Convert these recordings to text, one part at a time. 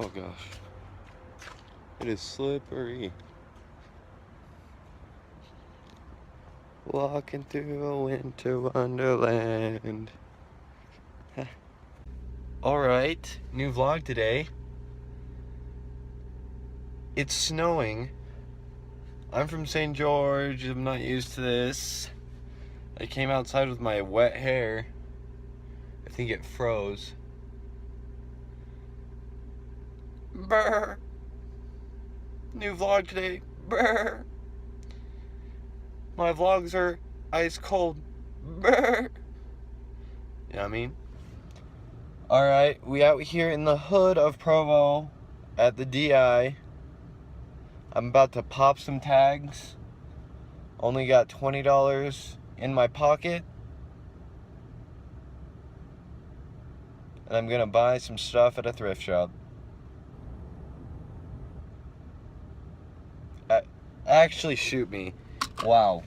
Oh gosh. It is slippery. Walking through a winter wonderland. Alright, new vlog today. It's snowing. I'm from St. George. I'm not used to this. I came outside with my wet hair. I think it froze. Brr. New vlog today. Brr. My vlogs are ice cold. Brr. You know what I mean? Alright, we out here in the hood of Provo at the DI. I'm about to pop some tags. Only got $20 in my pocket. And I'm gonna buy some stuff at a thrift shop. Actually, shoot me. Wow.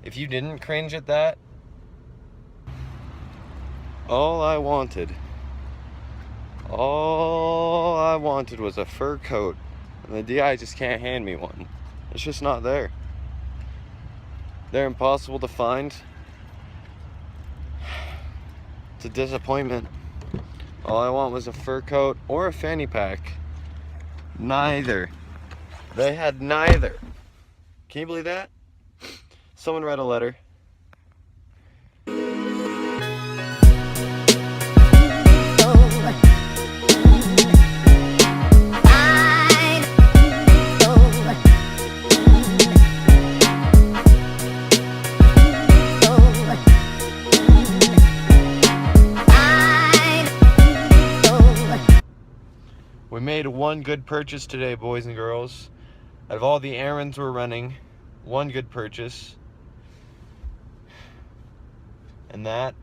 If you didn't cringe at that, all I wanted was a fur coat. And the DI just can't hand me one. It's just not there. They're impossible to find. It's a disappointment. All I want was a fur coat or a fanny pack. Neither. They had neither. Can you believe that? Someone read a letter. We made one good purchase today, boys and girls. Out of all the errands we're running, one good purchase. And that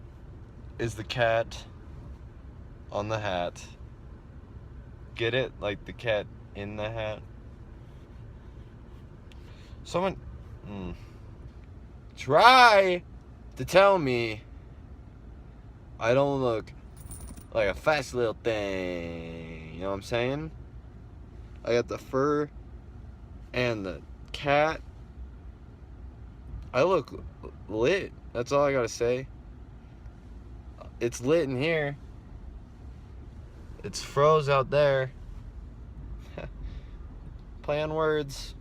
is the cat on the hat. Get it? Like the cat in the hat. Someone try to tell me I don't look like a fast little thing. You know what I'm saying? I got the fur and the cat. I look lit. That's all I gotta say. It's lit in here. It's froze out there. Play on words.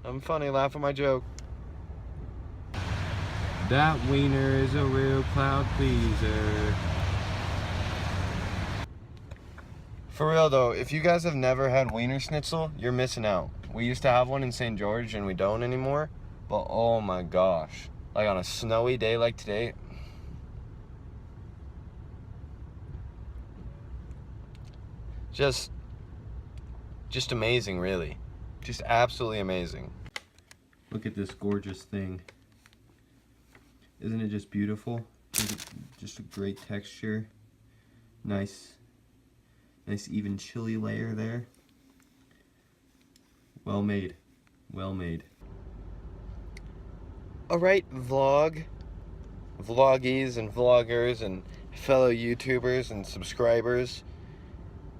I'm funny, laugh at my joke. That wiener is a real cloud pleaser. For real though, if you guys have never had wiener schnitzel, you're missing out. We used to have one in St. George and we don't anymore. But oh my gosh. Like on a snowy day like today. Just amazing, really. Just absolutely amazing. Look at this gorgeous thing. Isn't it just beautiful? Just a great texture. Nice even chili layer there. Well made. Well made. Alright, vloggies and vloggers and fellow YouTubers and subscribers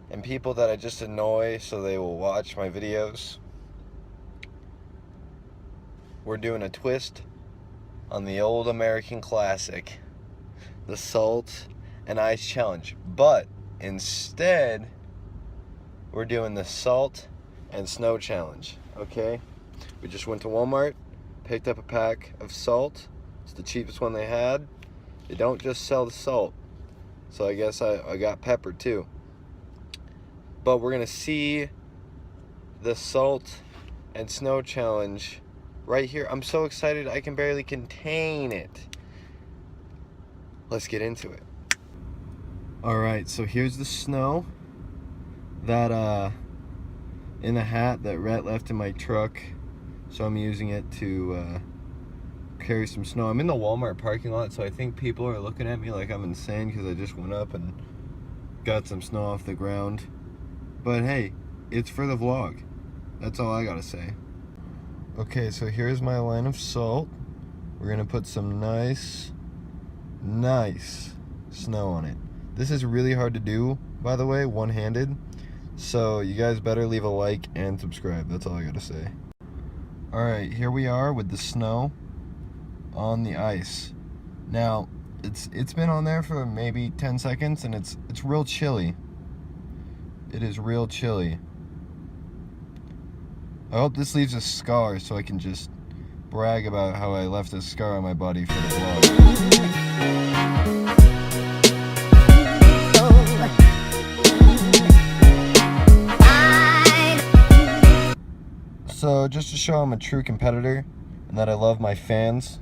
and people that I just annoy so they will watch my videos. We're doing a twist on the old American classic, the Salt and Ice Challenge. But instead, we're doing the Salt and Snow Challenge, okay? We just went to Walmart, picked up a pack of salt. It's the cheapest one they had. They don't just sell the salt, so I guess I got pepper too. But we're gonna see the Salt and Snow Challenge right here. I'm so excited I can barely contain it. Let's get into it. Alright, so here's the snow that in the hat that Rhett left in my truck. So I'm using it to carry some snow. I'm in the Walmart parking lot, so I think people are looking at me like I'm insane because I just went up and got some snow off the ground. But hey, it's for the vlog. That's all I gotta say. Okay, so here's my line of salt. We're gonna put some nice snow on it. This is really hard to do, by the way, one-handed. So you guys better leave a like and subscribe. That's all I gotta say. Alright, here we are with the snow on the ice. Now, it's been on there for maybe 10 seconds and it's real chilly. It is real chilly. I hope this leaves a scar so I can just brag about how I left a scar on my body for the vlog. So just to show I'm a true competitor and that I love my fans,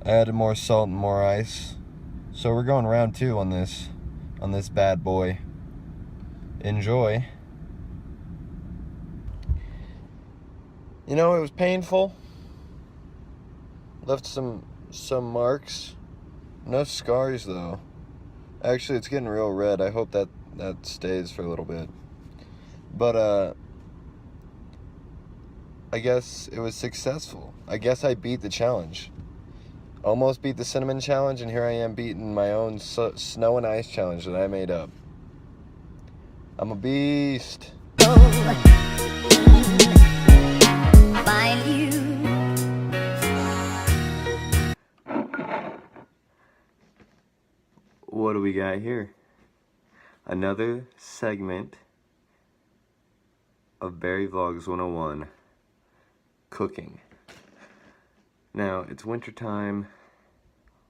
I added more salt and more ice. So we're going round 2 on this bad boy. Enjoy. You know, it was painful. Left some marks. No scars though. Actually, it's getting real red. I hope that stays for a little bit. But I guess it was successful. I guess I beat the challenge. Almost beat the cinnamon challenge, and here I am beating my own snow and ice challenge that I made up. I'm a beast. What do we got here? Another segment of Barry Vlogs 101, cooking. Now, it's winter time.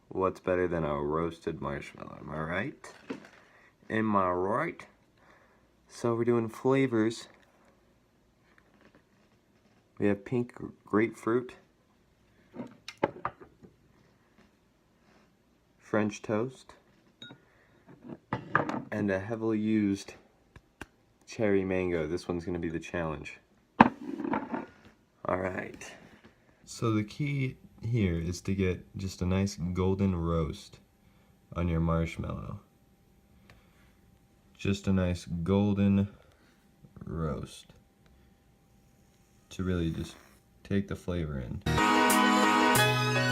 What's better than a roasted marshmallow? Am I right? Am I right? So we're doing flavors. We have pink grapefruit, French toast, and a heavily used cherry mango. This one's gonna be the challenge. Alright. So the key here is to get just a nice golden roast on your marshmallow. Just a nice golden roast to really just take the flavor in.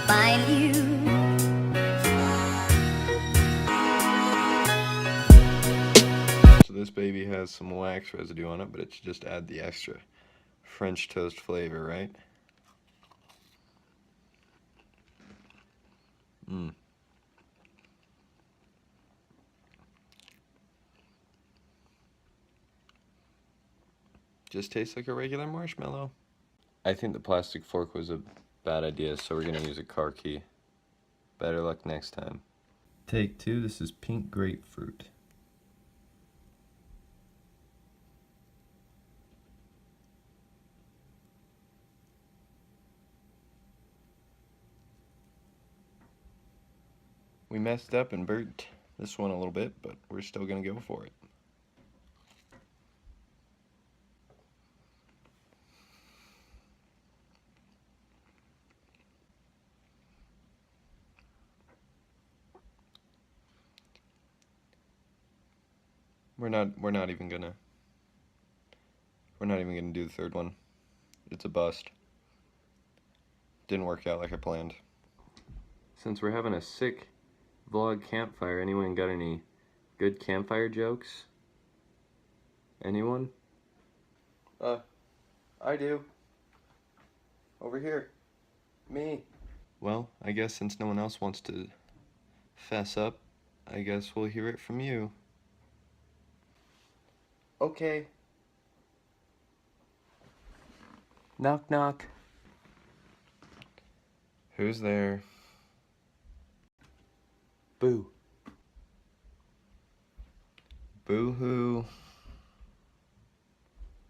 Find you. So this baby has some wax residue on it, but it should just add the extra French toast flavor, right? Just tastes like a regular marshmallow. I think the plastic fork was a bad idea, so we're gonna use a car key. Better luck next time. Take 2, this is pink grapefruit. We messed up and burnt this one a little bit, but we're still gonna go for it. We're not even gonna do the third one. It's a bust. Didn't work out like I planned. Since we're having a sick vlog campfire, anyone got any good campfire jokes? Anyone? I do. Over here. Me. Well, I guess since no one else wants to fess up, I guess we'll hear it from you. Okay. Knock knock. Who's there? Boo. Boo-hoo.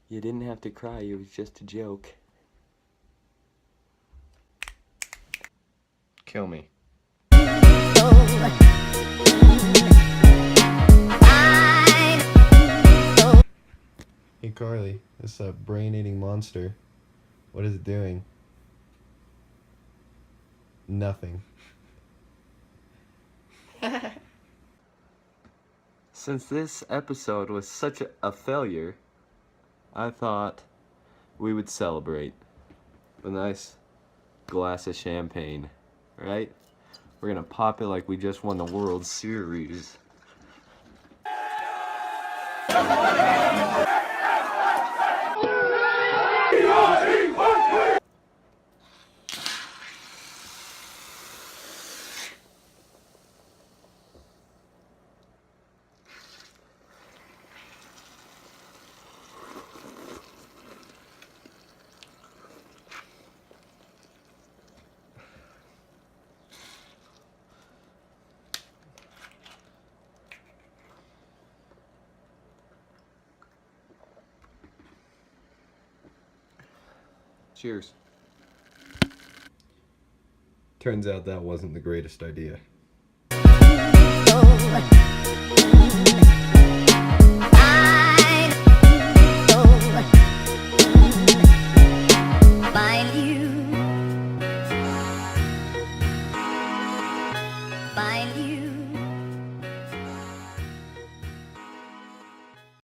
You didn't have to cry, it was just a joke. Kill me. Hey Carly, this brain-eating monster, what is it doing? Nothing. Since this episode was such a failure, I thought we would celebrate with a nice glass of champagne, right? We're gonna pop it like we just won the World Series. Cheers. Turns out that wasn't the greatest idea. Find you.